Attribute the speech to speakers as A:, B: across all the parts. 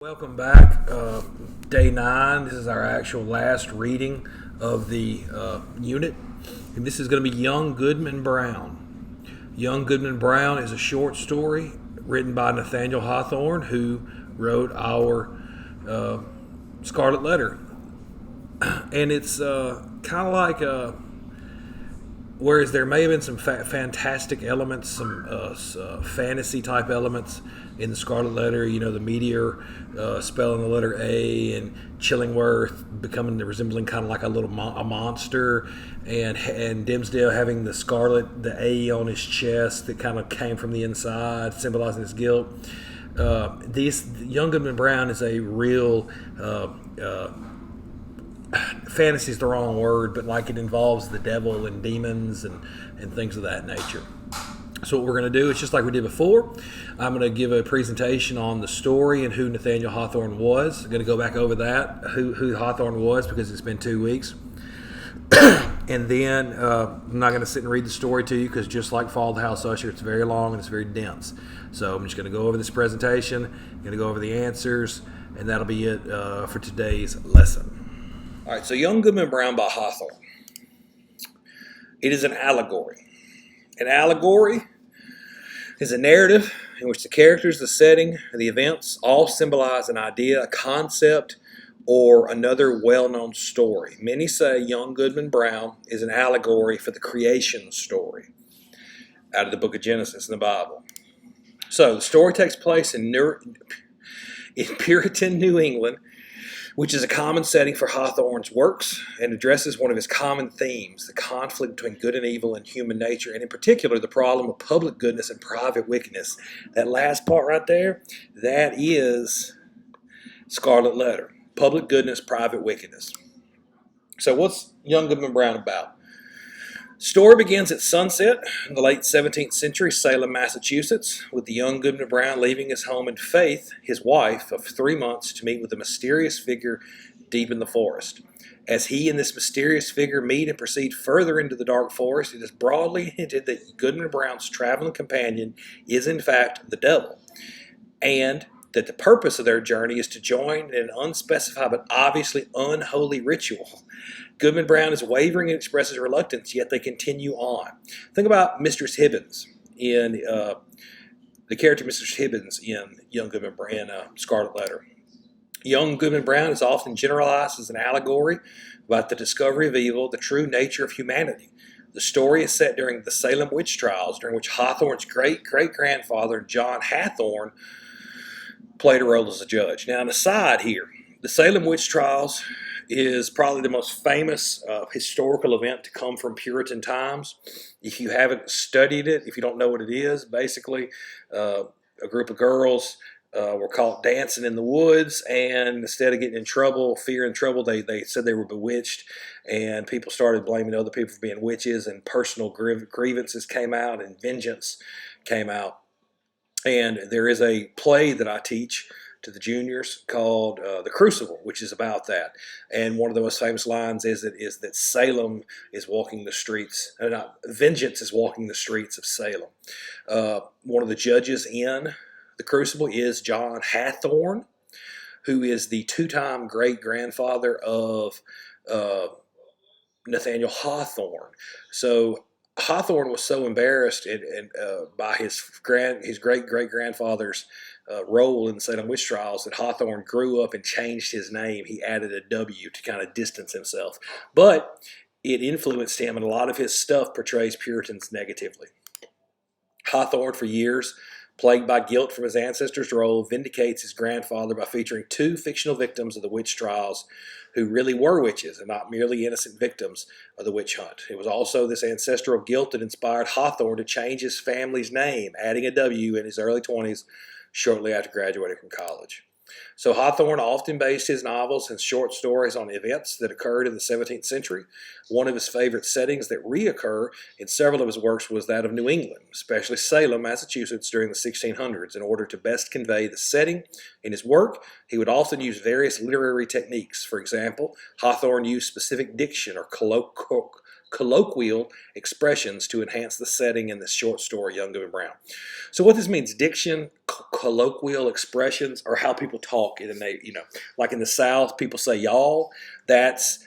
A: Welcome back. Day 9. This is our actual last reading of the unit. And this is going to be Young Goodman Brown. Young Goodman Brown is a short story written by Nathaniel Hawthorne, who wrote our Scarlet Letter. And it's kind of like whereas there may have been some fantastic elements, some fantasy type elements in the Scarlet Letter, the meteor spelling the letter A, and Chillingworth becoming resembling kind of like a monster, and Dimsdale having the A on his chest that kind of came from the inside, symbolizing his guilt. Young Goodman Brown is a real fantasy is the wrong word, but like it involves the devil and demons and things of that nature. So what we're going to do is just like we did before. I'm going to give a presentation on the story and who Nathaniel Hawthorne was. I'm going to go back over that, who Hawthorne was, because it's been 2 weeks. And then I'm not going to sit and read the story to you because just like Fall of the House Usher, it's very long and it's very dense. So I'm just going to go over this presentation, going to go over the answers, and that'll be it for today's lesson. All right, so Young Goodman Brown by Hawthorne. It is an allegory. An allegory is a narrative in which the characters, the setting, and the events all symbolize an idea, a concept, or another well-known story. Many say Young Goodman Brown is an allegory for the creation story out of the book of Genesis in the Bible. So the story takes place in Puritan New England, which is a common setting for Hawthorne's works and addresses one of his common themes, the conflict between good and evil in human nature, and in particular, the problem of public goodness and private wickedness. That last part right there, that is Scarlet Letter. Public goodness, private wickedness. So what's Young Goodman Brown about? Story begins at sunset in the late 17th century, Salem, Massachusetts, with the young Goodman Brown leaving his home and Faith, his wife of 3 months, to meet with a mysterious figure deep in the forest. As he and this mysterious figure meet and proceed further into the dark forest, it is broadly hinted that Goodman Brown's traveling companion is in fact the devil, and that the purpose of their journey is to join in an unspecified but obviously unholy ritual. Goodman Brown is wavering and expresses reluctance, yet they continue on. Think about Mistress Hibbins in the character Mistress Hibbins in Young Goodman Brown, Scarlet Letter. Young Goodman Brown is often generalized as an allegory about the discovery of evil, the true nature of humanity. The story is set during the Salem witch trials, during which Hawthorne's great-great-grandfather, John Hathorne, played a role as a judge. Now, an aside here, the Salem witch trials is probably the most famous historical event to come from Puritan times. If you haven't studied it, if you don't know what it is, basically a group of girls were caught dancing in the woods, and instead of getting in trouble, fearing trouble, they said they were bewitched, and people started blaming other people for being witches, and personal grievances came out, and vengeance came out. And there is a play that I teach to the juniors called The Crucible, which is about that. And one of the most famous lines is that Salem is walking the streets, vengeance is walking the streets of Salem. One of the judges in The Crucible is John Hathorne, who is the 2-time great-grandfather of Nathaniel Hawthorne. So Hawthorne was so embarrassed by his great-great-grandfather's role in the Salem witch trials that Hawthorne grew up and changed his name. He added a W to kind of distance himself. But it influenced him, and a lot of his stuff portrays Puritans negatively. Hawthorne, for years, plagued by guilt from his ancestors' role, vindicates his grandfather by featuring 2 fictional victims of the witch trials who really were witches and not merely innocent victims of the witch hunt. It was also this ancestral guilt that inspired Hawthorne to change his family's name, adding a W in his early 20s shortly after graduating from college. So Hawthorne often based his novels and short stories on events that occurred in the 17th century. One of his favorite settings that reoccur in several of his works was that of New England, especially Salem, Massachusetts during the 1600s. In order to best convey the setting in his work, he would often use various literary techniques. For example, Hawthorne used specific diction or colloquial expressions to enhance the setting in this short story, Young Goodman Brown. So what this means, diction, colloquial expressions or how people talk in like in the South, people say y'all. That's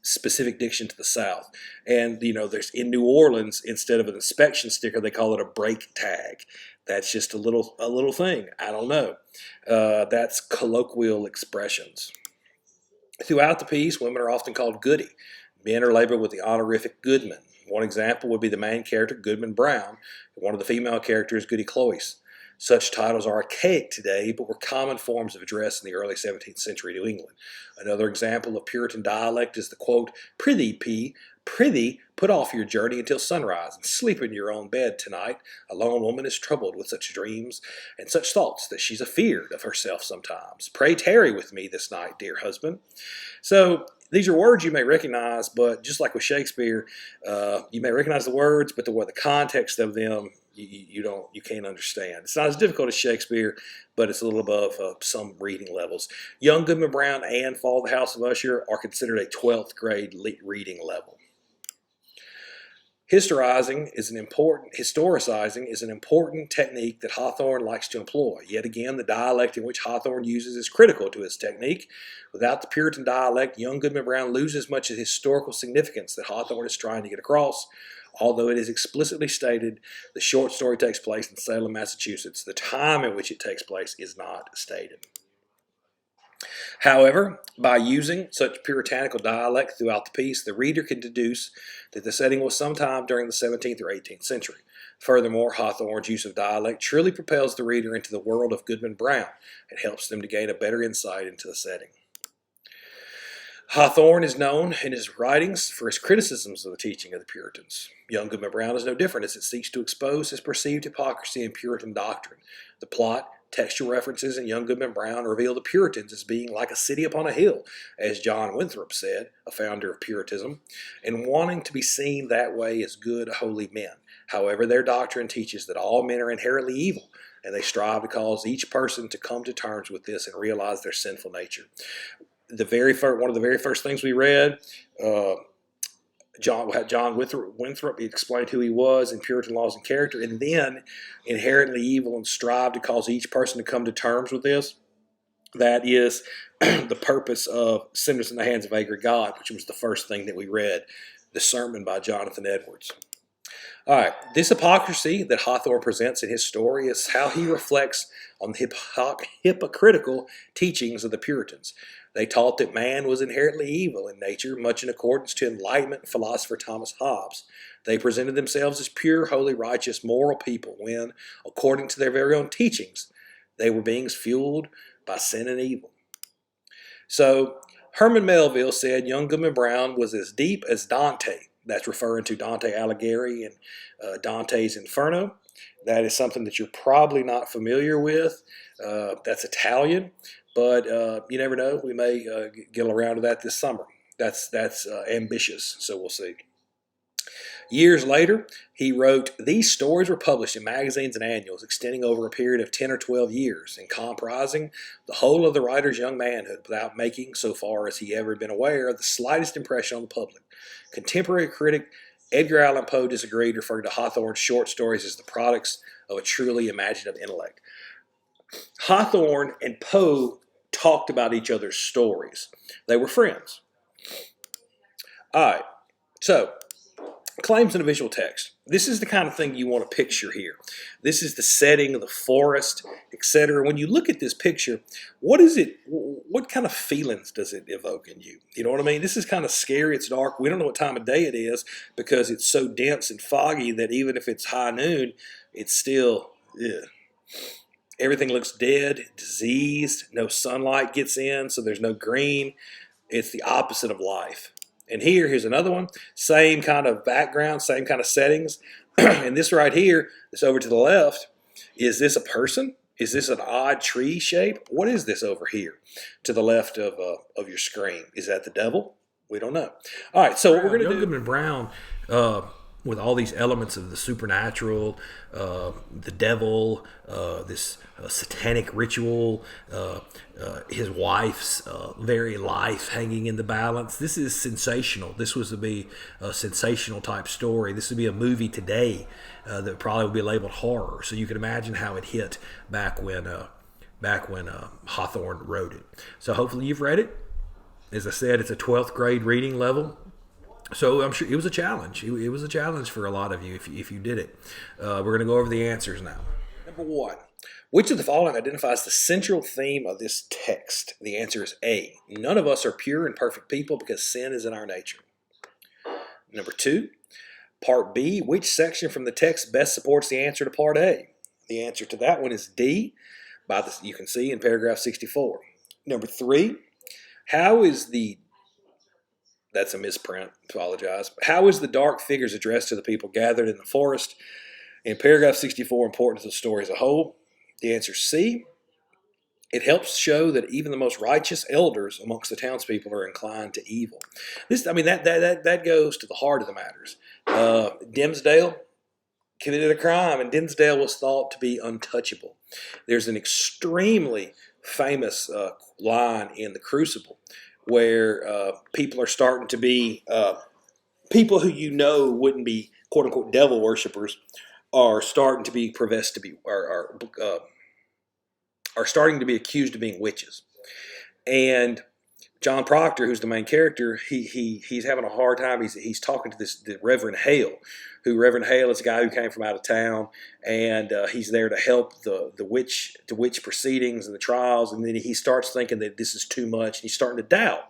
A: specific diction to the South. And, there's in New Orleans, instead of an inspection sticker, they call it a brake tag. That's just a little thing. I don't know. That's colloquial expressions. Throughout the piece, women are often called Goody. Men are labeled with the honorific Goodman. One example would be the main character, Goodman Brown, and one of the female characters, Goody Cloyce. Such titles are archaic today, but were common forms of address in the early 17th century New England. Another example of Puritan dialect is the quote, "Prithee, P, prithee, put off your journey until sunrise, and sleep in your own bed tonight. A lone woman is troubled with such dreams and such thoughts that she's afeard of herself sometimes. Pray tarry with me this night, dear husband." So these are words you may recognize, but just like with Shakespeare, you may recognize the words, but the context of them you can't understand. It's not as difficult as Shakespeare, but it's a little above some reading levels. Young Goodman Brown and Fall of the House of Usher are considered a 12th grade reading level. Historicizing is an important technique that Hawthorne likes to employ. Yet again, the dialect in which Hawthorne uses is critical to his technique. Without the Puritan dialect, young Goodman Brown loses much of the historical significance that Hawthorne is trying to get across. Although it is explicitly stated the short story takes place in Salem, Massachusetts, the time in which it takes place is not stated. However, by using such puritanical dialect throughout the piece, the reader can deduce that the setting was sometime during the 17th or 18th century. Furthermore, Hawthorne's use of dialect truly propels the reader into the world of Goodman Brown and helps them to gain a better insight into the setting. Hawthorne is known in his writings for his criticisms of the teaching of the Puritans. Young Goodman Brown is no different, as it seeks to expose his perceived hypocrisy in Puritan doctrine. The plot, textual references in Young Goodman Brown reveal the Puritans as being like a city upon a hill, as John Winthrop said, a founder of Puritanism, and wanting to be seen that way as good, holy men. However, their doctrine teaches that all men are inherently evil, and they strive to cause each person to come to terms with this and realize their sinful nature. One of the very first things we read, John Winthrop explained who he was in Puritan laws and character, and then inherently evil and strive to cause each person to come to terms with this. That is the purpose of Sinners in the Hands of Angry God, which was the first thing that we read, the sermon by Jonathan Edwards. All right, this hypocrisy that Hawthorne presents in his story is how he reflects on the hypocritical teachings of the Puritans. They taught that man was inherently evil in nature, much in accordance to Enlightenment philosopher Thomas Hobbes. They presented themselves as pure, holy, righteous, moral people when, according to their very own teachings, they were beings fueled by sin and evil. So, Herman Melville said young Goodman Brown was as deep as Dante. That's referring to Dante Alighieri and Dante's Inferno. That is something that you're probably not familiar with. That's Italian. But you never know. We may get around to that this summer. That's ambitious, so we'll see. Years later, he wrote, "These stories were published in magazines and annuals extending over a period of 10 or 12 years and comprising the whole of the writer's young manhood without making, so far as he ever been aware, the slightest impression on the public." Contemporary critic Edgar Allan Poe disagreed, referring to Hawthorne's short stories as the products of a truly imaginative intellect. Hawthorne and Poe talked about each other's stories. They were friends. All right, so claims in a visual text. This is the kind of thing you want to picture here. This is the setting of the forest, etc. When you look at this picture, what kind of feelings does it evoke in you? You know what I mean? This is kind of scary. It's dark. We don't know what time of day it is because it's so dense and foggy that even if it's high noon, it's still, everything looks dead, diseased, no sunlight gets in, so there's no green. It's the opposite of life. And here's another one, same kind of background, same kind of settings. And this right here, this over to the left, is this a person? Is this an odd tree shape? What is this over here to the left of your screen? Is that the devil? We don't know. All right, so what we're going to do. Goodman Brown with all these elements of the supernatural, the devil, this satanic ritual, his wife's very life hanging in the balance. This is sensational. This was to be a sensational type story. This would be a movie today that probably would be labeled horror. So you can imagine how it hit back when Hawthorne wrote it. So hopefully you've read it. As I said, it's a 12th grade reading level. So I'm sure it was a challenge. It was a challenge for a lot of you if you did it. We're going to go over the answers now. Number 1. Which of the following identifies the central theme of this text? The answer is A. None of us are pure and perfect people because sin is in our nature. Number 2. Part B. Which section from the text best supports the answer to Part A? The answer to that one is D. You can see in paragraph 64. Number 3. That's a misprint, apologize. How is the dark figures addressed to the people gathered in the forest? In paragraph 64, important to the story as a whole. The answer is C. It helps show that even the most righteous elders amongst the townspeople are inclined to evil. That goes to the heart of the matters. Dimsdale committed a crime, and Dimsdale was thought to be untouchable. There's an extremely famous line in The Crucible where people are starting to be, people who wouldn't be quote-unquote devil worshippers are starting to be professed to be, are starting to be accused of being witches. And John Proctor, who's the main character, he's having a hard time. He's talking to the Reverend Hale, Reverend Hale is a guy who came from out of town, and he's there to help the witch proceedings and the trials. And then he starts thinking that this is too much, and he's starting to doubt.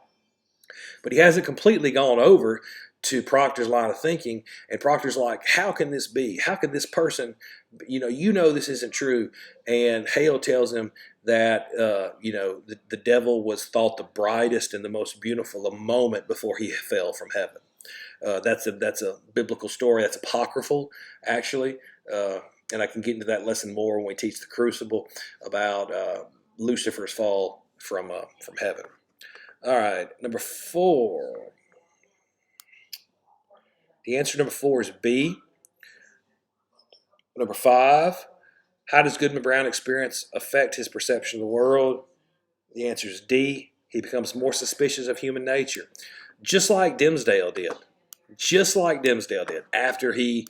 A: But he hasn't completely gone over to Proctor's line of thinking, and Proctor's like, how can this be? How could this person, this isn't true? And Hale tells him that, the devil was thought the brightest and the most beautiful a moment before he fell from heaven. That's a biblical story. That's apocryphal, actually. And I can get into that lesson more when we teach the Crucible about Lucifer's fall from heaven. All right, number 4. The answer to number 4 is B. Number 5. How does Goodman Brown experience affect his perception of the world? The answer is D. He becomes more suspicious of human nature, just like Dimsdale did. After he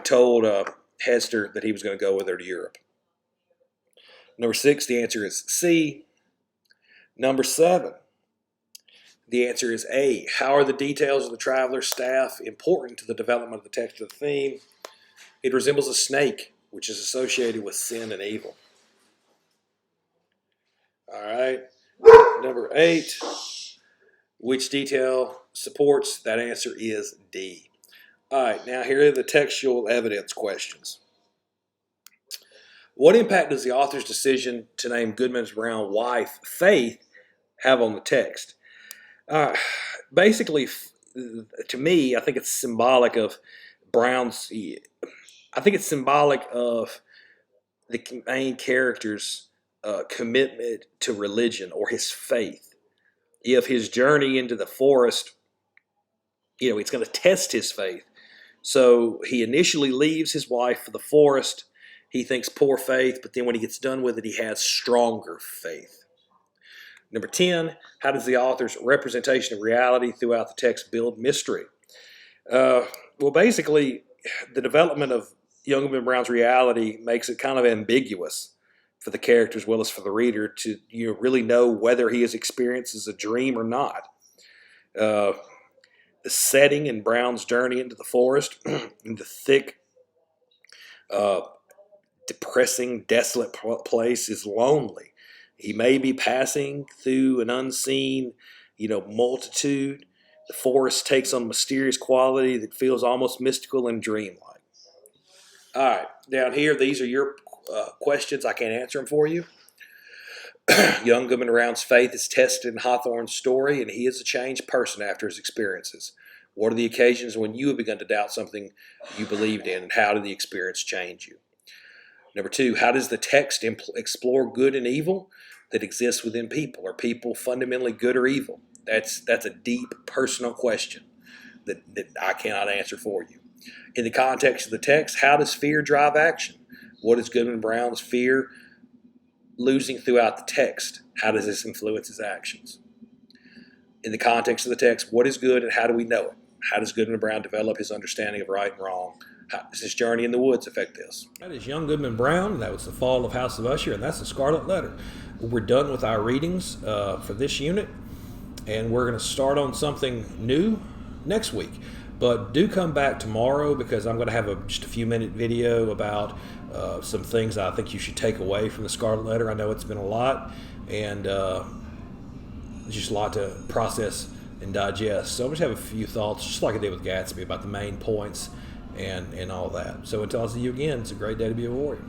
A: told Hester that he was going to go with her to Europe. Number 6, the answer is C. Number 7, the answer is A. How are the details of the traveler's staff important to the development of the text of the theme? It resembles a snake, which is associated with sin and evil. All right. Number 8, which detail supports? That answer is D. All right, now here are the textual evidence questions. What impact does the author's decision to name Goodman Brown's wife Faith have on the text? Basically, to me, I think it's symbolic of Brown's. I think it's symbolic of the main character's commitment to religion or his faith. If his journey into the forest, it's going to test his faith. So he initially leaves his wife for the forest. He thinks poor faith, but then when he gets done with it, he has stronger faith. Number 10, how does the author's representation of reality throughout the text build mystery? Basically, the development of young Goodman Brown's reality makes it kind of ambiguous for the character as well as for the reader to really know whether he has experienced a dream or not. The setting in Brown's journey into the forest, in the thick, depressing, desolate place is lonely. He may be passing through an unseen, multitude. The forest takes on a mysterious quality that feels almost mystical and dreamlike. All right, down here, these are your questions. I can't answer them for you. Young Goodman Brown's faith is tested in Hawthorne's story, and he is a changed person after his experiences. What are the occasions when you have begun to doubt something you believed in, and how did the experience change you? Number 2, how does the text explore good and evil that exists within people? Are people fundamentally good or evil? That's a deep personal question that I cannot answer for you. In the context of the text, how does fear drive action? What is Goodman Brown's fear losing throughout the text? How does this influence his actions? In the context of the text, what is good and how do we know it? How does Goodman Brown develop his understanding of right and wrong? How does his journey in the woods affect this? That is young Goodman Brown. That was The Fall of House of Usher, and that's the Scarlet Letter. We're done with our readings for this unit, and we're going to start on something new next week. But do come back tomorrow because I'm going to have just a few minute video about some things I think you should take away from the Scarlet Letter. I know it's been a lot, and just a lot to process and digest. So I'm just have a few thoughts, just like I did with Gatsby, about the main points and all that. So until I see you again, it's a great day to be a warrior.